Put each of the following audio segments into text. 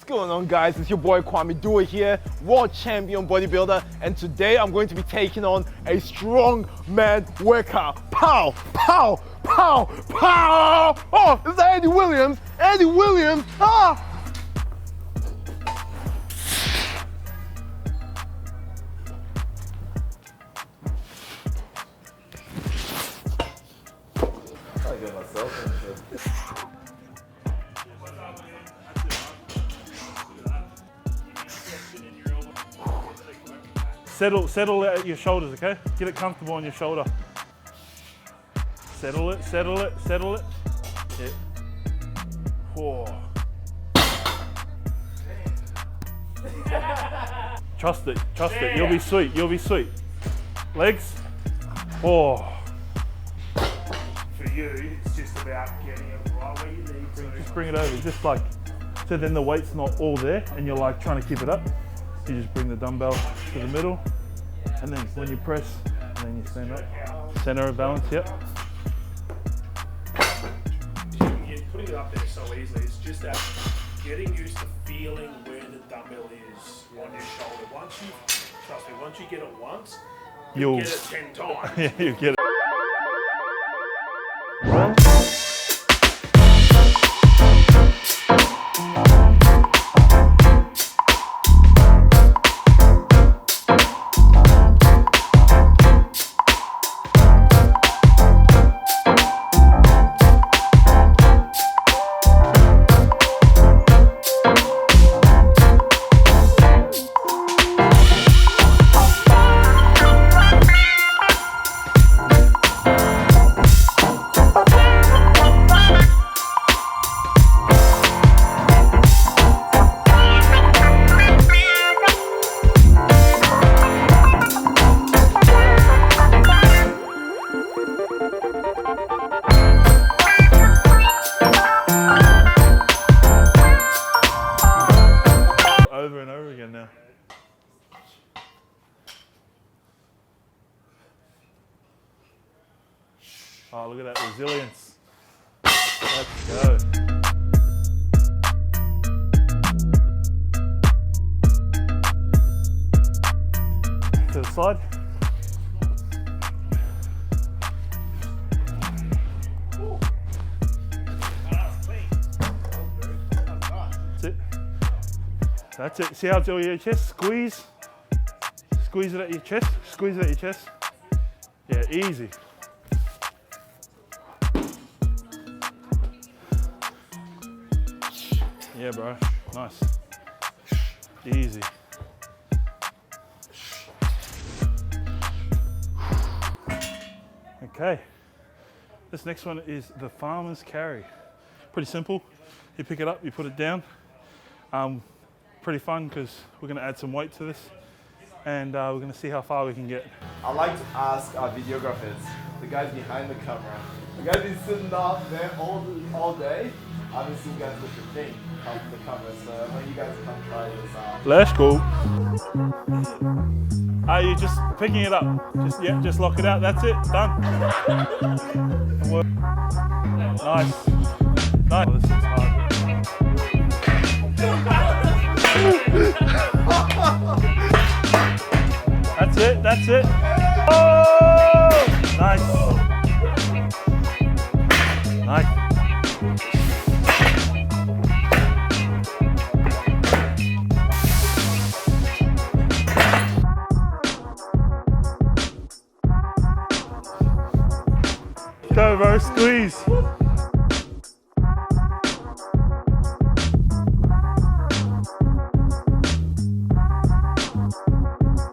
going on, guys? It's your boy Kwame Dewey here, world champion bodybuilder, and today I'm going to be taking on a strongman workout. Pow, pow, pow, pow! Oh, is that Andy Williams? Andy Williams! Ah! I get myself into. Settle it at your shoulders, okay? Get it comfortable on your shoulder. Settle it, settle it, settle it. Yeah. Whoa. Trust it, you'll be sweet, you'll be sweet. Legs. Oh. For you, it's just about getting it right where you need to. Just bring it over, just like, so then the weight's not all there and you're like trying to keep it up. You just bring the dumbbell to the middle, and then when you press, and then you stand up. Center of balance, yep. You're putting it up there so easily. It's just that getting used to feeling where the dumbbell is on your shoulder. Trust me, once you get it once, you'll get it 10 times. Yeah, you get it. Over and over again now. Oh, look at that resilience. Let's go. To the side. That's it. That's it. See how it's all your chest? Squeeze. Squeeze it at your chest. Squeeze it at your chest. Yeah, easy. Yeah, bro. Nice. Easy. Okay. This next one is the farmer's carry. Pretty simple. You pick it up, you put it down. Pretty fun because we're going to add some weight to this and we're going to see how far we can get. I like to ask our videographers, the guys behind the camera, the guys been sitting up there all day. I haven't seen you guys with the thing come from the camera, so when you guys come try this out. Let's go. Are you just picking it up? Just lock it out. That's it. Done. Nice. Nice. Oh, this is hard. That's it, that's it. Oh! Nice. Nice. Go, bro, squeeze.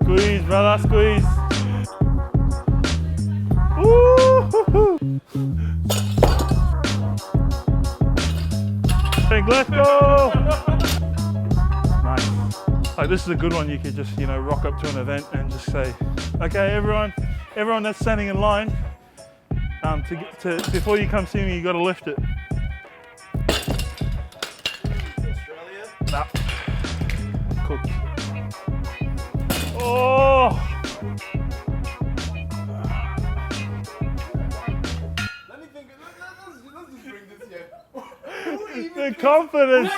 Squeeze, brother, squeeze. Woo-hoo-hoo. Let's go. Nice. Like, this is a good one. You could just, rock up to an event and just say, okay, everyone that's standing in line, before you come see me, you got to lift it. Australia? Nah. Cooked. Oh! Let me think. Let's just bring this here. The confidence.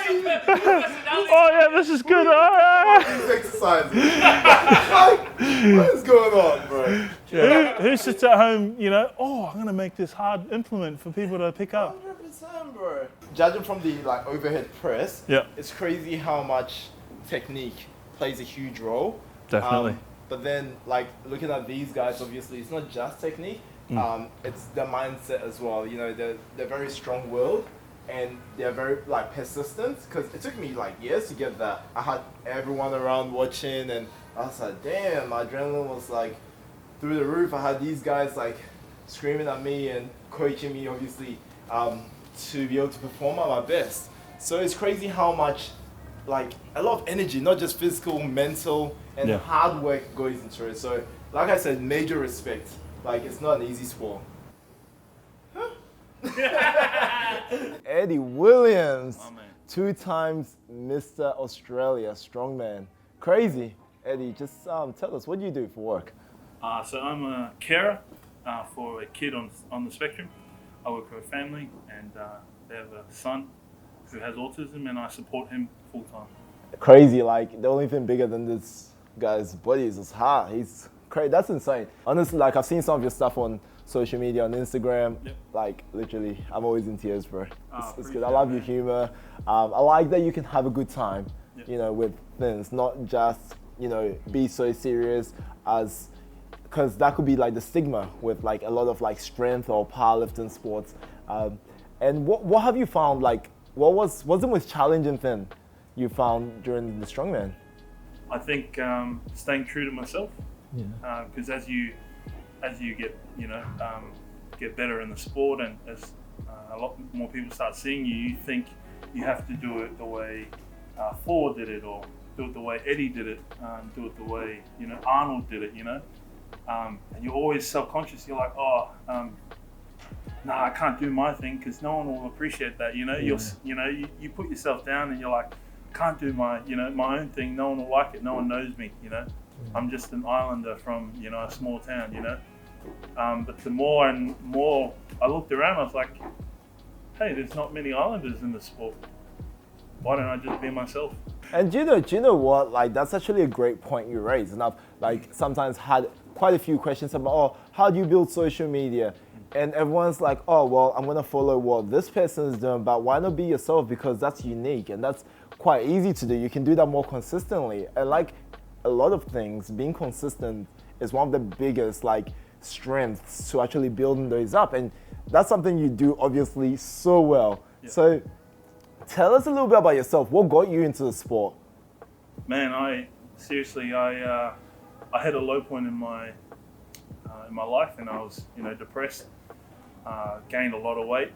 Oh yeah, this is good. These exercises. What is going on, bro? Who sits at home, you know, oh, I'm gonna make this hard implement for people to pick up. 100%, bro. Judging from the like overhead press, it's crazy how much technique plays a huge role. Definitely. But then, like looking at these guys, obviously, it's not just technique. It's their mindset as well. You know, they're very strong-willed and they're very like persistent. Because it took me like years to get that. I had everyone around watching, and I was like, damn, my adrenaline was like through the roof. I had these guys like screaming at me and coaching me, obviously, to be able to perform at my best. So it's crazy how much, like, a lot of energy, not just physical, mental, and hard work goes into it. So, like I said, major respect. Like, it's not an easy sport. Eddie Williams, 2 times Mr. Australia Strongman. Crazy. Eddie, just tell us, what do you do for work? So I'm a carer for a kid on the spectrum. I work for a family, and they have a son who has autism, and I support him full time. Crazy, like the only thing bigger than this guy's body is his heart. He's crazy. That's insane. Honestly, like I've seen some of your stuff on social media, on Instagram. Like literally, I'm always in tears, bro. It's good. I love your humor. I like that you can have a good time, you know, with things, not just, you know, be so serious as, because that could be like the stigma with like a lot of like strength or powerlifting sports. And what have you found, like, what was the most challenging thing you found during the Strongman? I think staying true to myself. Because as you get, you know, get better in the sport, and as a lot more people start seeing you, you think you have to do it the way Ford did it, or do it the way Eddie did it, do it the way, you know, Arnold did it, you know. And you're always self-conscious. You're like, oh, nah, I can't do my thing because no one will appreciate that. You know, you put yourself down and you're like, can't do my own thing. No one will like it. No one knows me. You know, I'm just an islander from, you know, a small town. You know, but the more and more I looked around, I was like, hey, there's not many islanders in the sport. Why don't I just be myself? And do you know what? Like, that's actually a great point you raised. And I've like sometimes had quite a few questions about, oh, how do you build social media? And everyone's like, oh, well, I'm gonna follow what this person is doing, but why not be yourself? Because that's unique and that's quite easy to do. You can do that more consistently. And like a lot of things, being consistent is one of the biggest like strengths to actually building those up. And that's something you do obviously so well. So tell us a little bit about yourself. What got you into the sport? Man, I had a low point in my life, and I was, you know, depressed. Gained a lot of weight.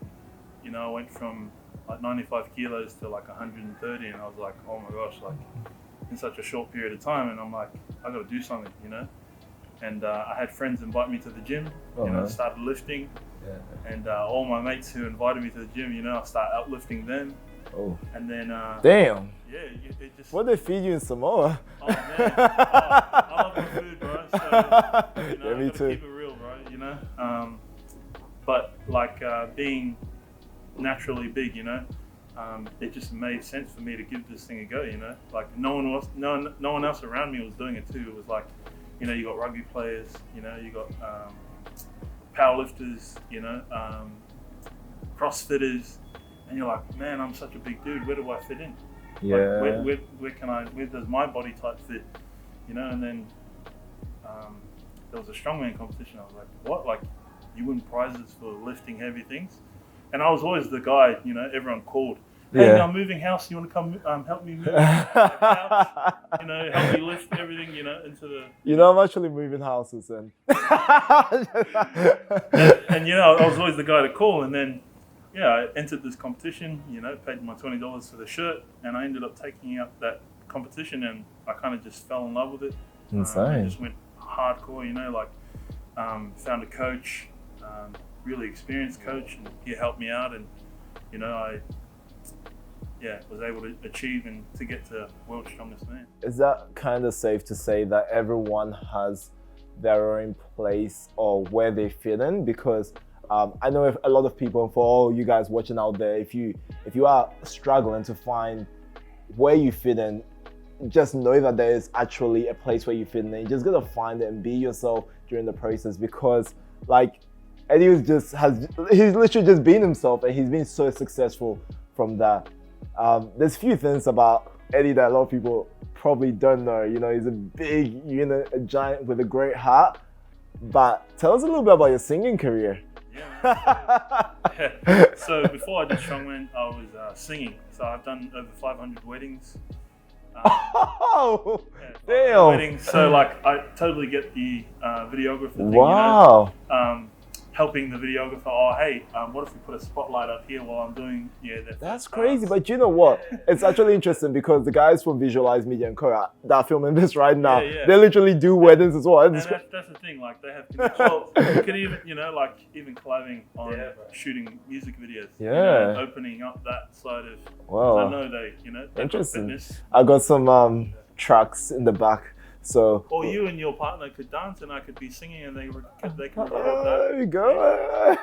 You know, I went from like 95 kilos to like 130, and I was like, oh my gosh, like in such a short period of time. And I'm like, I got to do something, you know. And I had friends invite me to the gym. You know, started lifting. And all my mates who invited me to the gym, you know, I started outlifting them. And then damn. Yeah, it just. What they feed you in Samoa? Oh man, I love my food, bro. So, you know, me too. Keep it real, bro. You know, but like being naturally big, you know, it just made sense for me to give this thing a go. You know, like no one else around me was doing it too. It was like, you know, you got rugby players, you know, you got powerlifters, you know, CrossFitters. And you're like, man, I'm such a big dude. Where do I fit in? Yeah. Like, where does my body type fit? You know, and then there was a strongman competition. I was like, what? Like, you win prizes for lifting heavy things? And I was always the guy, you know, everyone called. Hey, I'm moving house. You want to come help me move the house? You know, help me lift everything, you know, into the... You know, I'm actually moving houses and you know, I was always the guy to call. And then, yeah, I entered this competition, you know, paid my $20 for the shirt, and I ended up taking out that competition, and I kind of just fell in love with it. Insane. I just went hardcore, you know, like found a coach, really experienced coach, and he helped me out, and, you know, I was able to achieve and to get to World's Strongest Man. Is that kind of safe to say that everyone has their own place or where they fit in? Because I know if a lot of people, and for all you guys watching out there, if you are struggling to find where you fit in, just know that there is actually a place where you fit in. And you just gotta find it and be yourself during the process, because like Eddie he's literally just been himself, and he's been so successful from that. There's few things about Eddie that a lot of people probably don't know. You know, he's a big, a giant with a great heart. But tell us a little bit about your singing career. Yeah. So before I did Strongman, I was singing. So I've done over 500 weddings. Oh, yeah, damn. Weddings. So like, I totally get the videographer thing. Wow. Helping the videographer. Oh, hey, what if we put a spotlight up here while I'm doing That's crazy, but you know what? It's actually interesting because the guys from Visualize Media and Co that are filming this right now, they literally do weddings as well. And that's the thing, like they have. Well, you could even, even collabing on shooting music videos. Opening up that side of. Wow. I know they, interesting. Fitness. I got some tracks in the back. So, or you and your partner could dance, and I could be singing, and they could record that. There you go.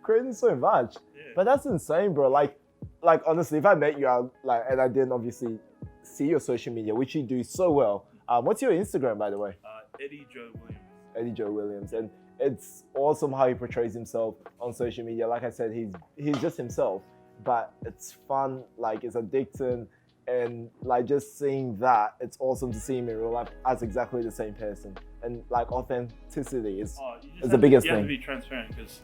Creating so much, but that's insane, bro. Like honestly, if I met you out, and I didn't obviously see your social media, which you do so well. What's your Instagram, by the way? Eddie Joe Williams. Eddie Joe Williams, and it's awesome how he portrays himself on social media. Like I said, he's just himself, but it's fun. Like it's addicting. And like just seeing that, it's awesome to see him in real life as exactly the same person. And like authenticity is the biggest thing. You have to be transparent, because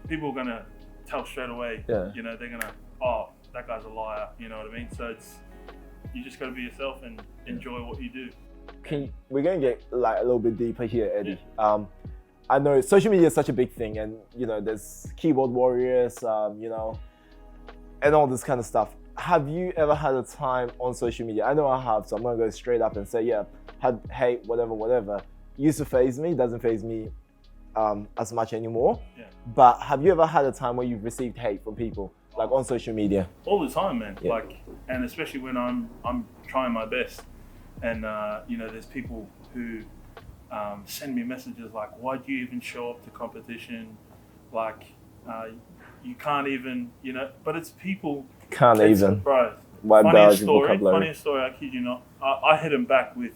people are gonna tell straight away. They're gonna, that guy's a liar. You know what I mean? So you just gotta be yourself and enjoy what you do. We're gonna get like a little bit deeper here, Eddie. I know social media is such a big thing, and there's keyboard warriors, and all this kind of stuff. Have you ever had a time on social media? I know I have, so I'm gonna go straight up and say, had hate, whatever. Used to faze me, doesn't faze me as much anymore. But have you ever had a time where you've received hate from people, like on social media? All the time, man. And especially when I'm trying my best, and there's people who send me messages like, "Why do you even show up to competition? Like, you can't even, But it's people. Bro, funniest story, I kid you not. I hit him back with,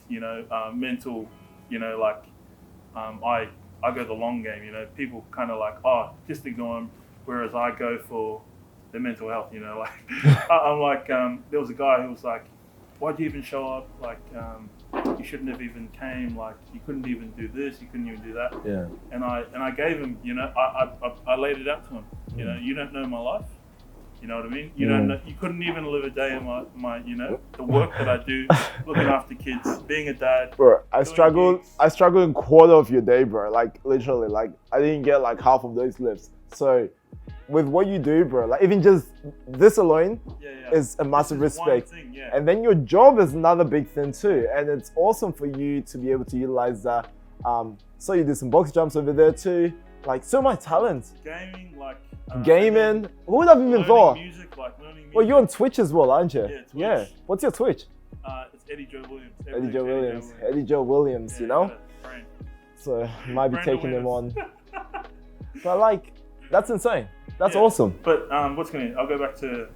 mental, I go the long game, people kind of like, just ignore him, whereas I go for the mental health, I'm like, there was a guy who was like, why'd you even show up? Like, you shouldn't have even came, like, you couldn't even do this, you couldn't even do that. And I gave him, I laid it out to him, you don't know my life. You know what I mean? You don't know, you couldn't even live a day in my the work that I do, looking after kids, being a dad. Bro, I struggled in quarter of your day, bro. Like literally, like I didn't get like half of those lifts. So with what you do, bro, like even just this alone is a massive respect. Thing, And then your job is another big thing too. And it's awesome for you to be able to utilize that. So you do some box jumps over there too. Like so much talent. Gaming, like gaming. Who would have even thought? Learning music. Well, you're on Twitch as well, aren't you? Yeah, Twitch. Yeah. What's your Twitch? It's Eddie Joe Williams. Eddie Joe Williams, So might be taking him on. But like, that's insane. That's awesome. But I'll go back to,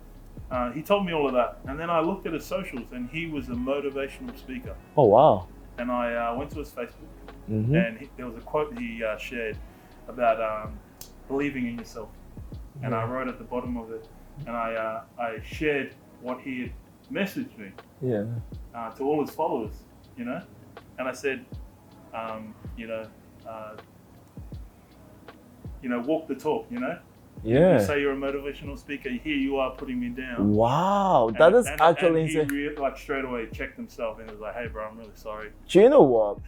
he told me all of that. And then I looked at his socials, and he was a motivational speaker. Oh, wow. And I went to his Facebook, and there was a quote he shared about believing in yourself. And I wrote at the bottom of it, and I shared what he had messaged me to all his followers, and I said, walk the talk, You say you're a motivational speaker, here you are putting me down. Wow, that is actually insane. He straight away checked himself and was like, hey bro, I'm really sorry. Do you know what?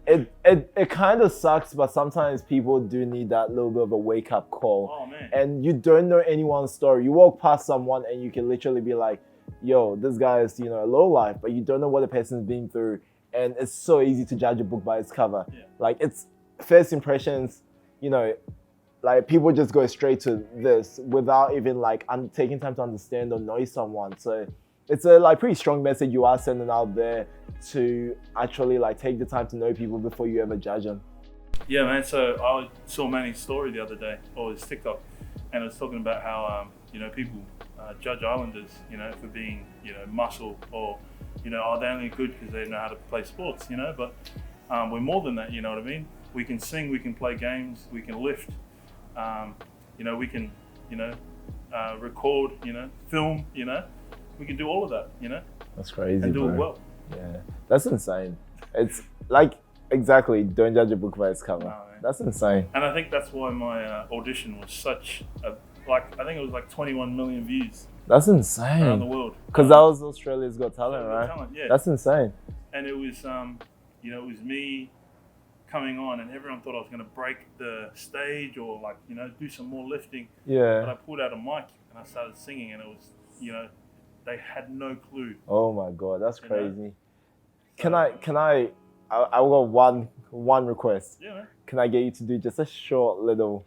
It kind of sucks, but sometimes people do need that little bit of a wake up call. Oh man. And you don't know anyone's story. You walk past someone and you can literally be like, yo, this guy is, a low life, but you don't know what the person's been through. And it's so easy to judge a book by its cover. Like it's first impressions, like people just go straight to this without even like taking time to understand or know someone. So it's a pretty strong message you are sending out there to actually like take the time to know people before you ever judge them. Yeah, man. So I saw Manny's story the other day, or his TikTok, and it was talking about how people judge islanders, you know, for being, you know, muscle, or, you know, are they only good because they know how to play sports, you know? But we're more than that, you know what I mean? We can sing, we can play games, we can lift, you know, we can, you know, record, you know, film, you know, we can do all of that, you know? That's crazy, and do bro. it well. Yeah, that's insane. It's like, exactly, don't judge a book by its cover. No, that's insane. And I think that's why my audition was such a, like, I think it was like 21 million views. That's insane. Around the world. Because that was Australia's Got Talent, right? Talent, yeah. That's insane. And it was, you know, it was me coming on, and everyone thought I was going to break the stage or, like, you know, do some more lifting. Yeah. But I pulled out a mic and I started singing, and it was, you know, they had no clue. Oh my God, that's crazy. Know? Can I got one request. Yeah, man. Can I get you to do just a short little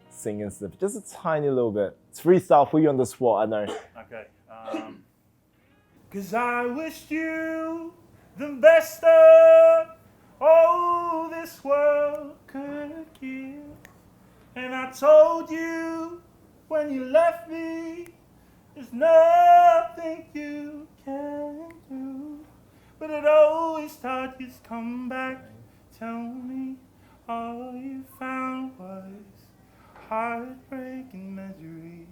singing snippet? Just a tiny little bit. It's freestyle for you on the spot, I know. Okay. 'Cause I wished you the best of all this world could give. And I told you when you left me, there's nothing you can do. But it always taught you to come back. Tell me all you found was heartbreaking misery.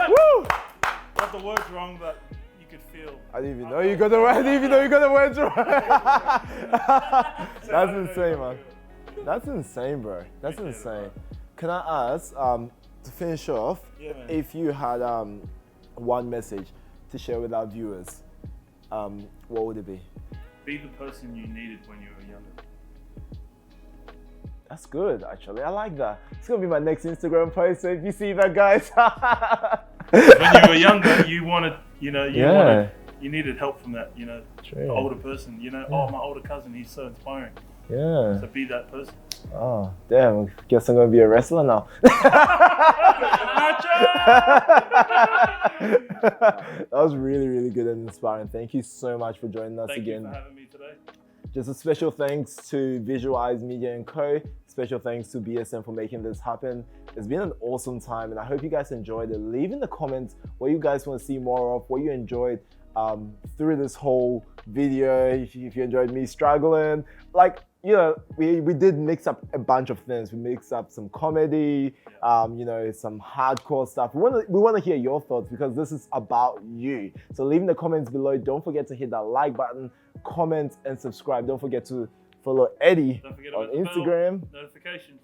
Woo! Got the words wrong, but you could feel. I didn't even know you got the words right. That's insane, man. That's insane, bro. That's insane. Can I ask, to finish off, if you had one message to share with our viewers, what would it be? Be the person you needed when you were younger. That's good, actually. I like that. It's gonna be my next Instagram post. So if you see that, guys. When you were younger, you wanted, you know, you needed help from that, you know, older person. You know, oh, my older cousin, he's so inspiring. Yeah. So be that person. Oh, damn. I guess I'm gonna be a wrestler now. That was really, really good and inspiring. Thank you so much for joining us again. Thank you for having me today. Just a special thanks to Visualize Media & Co. Special thanks to BSM for making this happen. It's been an awesome time, and I hope you guys enjoyed it. Leave in the comments what you guys want to see more of, what you enjoyed through this whole video. If you enjoyed me struggling, like, you know, we did mix up a bunch of things. We mixed up some comedy, you know, some hardcore stuff. We want to hear your thoughts, because this is about you. So leave in the comments below. Don't forget to hit that like button, comment, and subscribe. Don't forget to follow Eddie on Instagram. Notifications.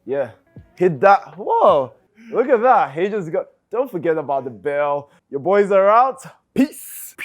Yeah, hit that. Whoa, look at that. He just got. Don't forget about the bell. Your boys are out. Peace.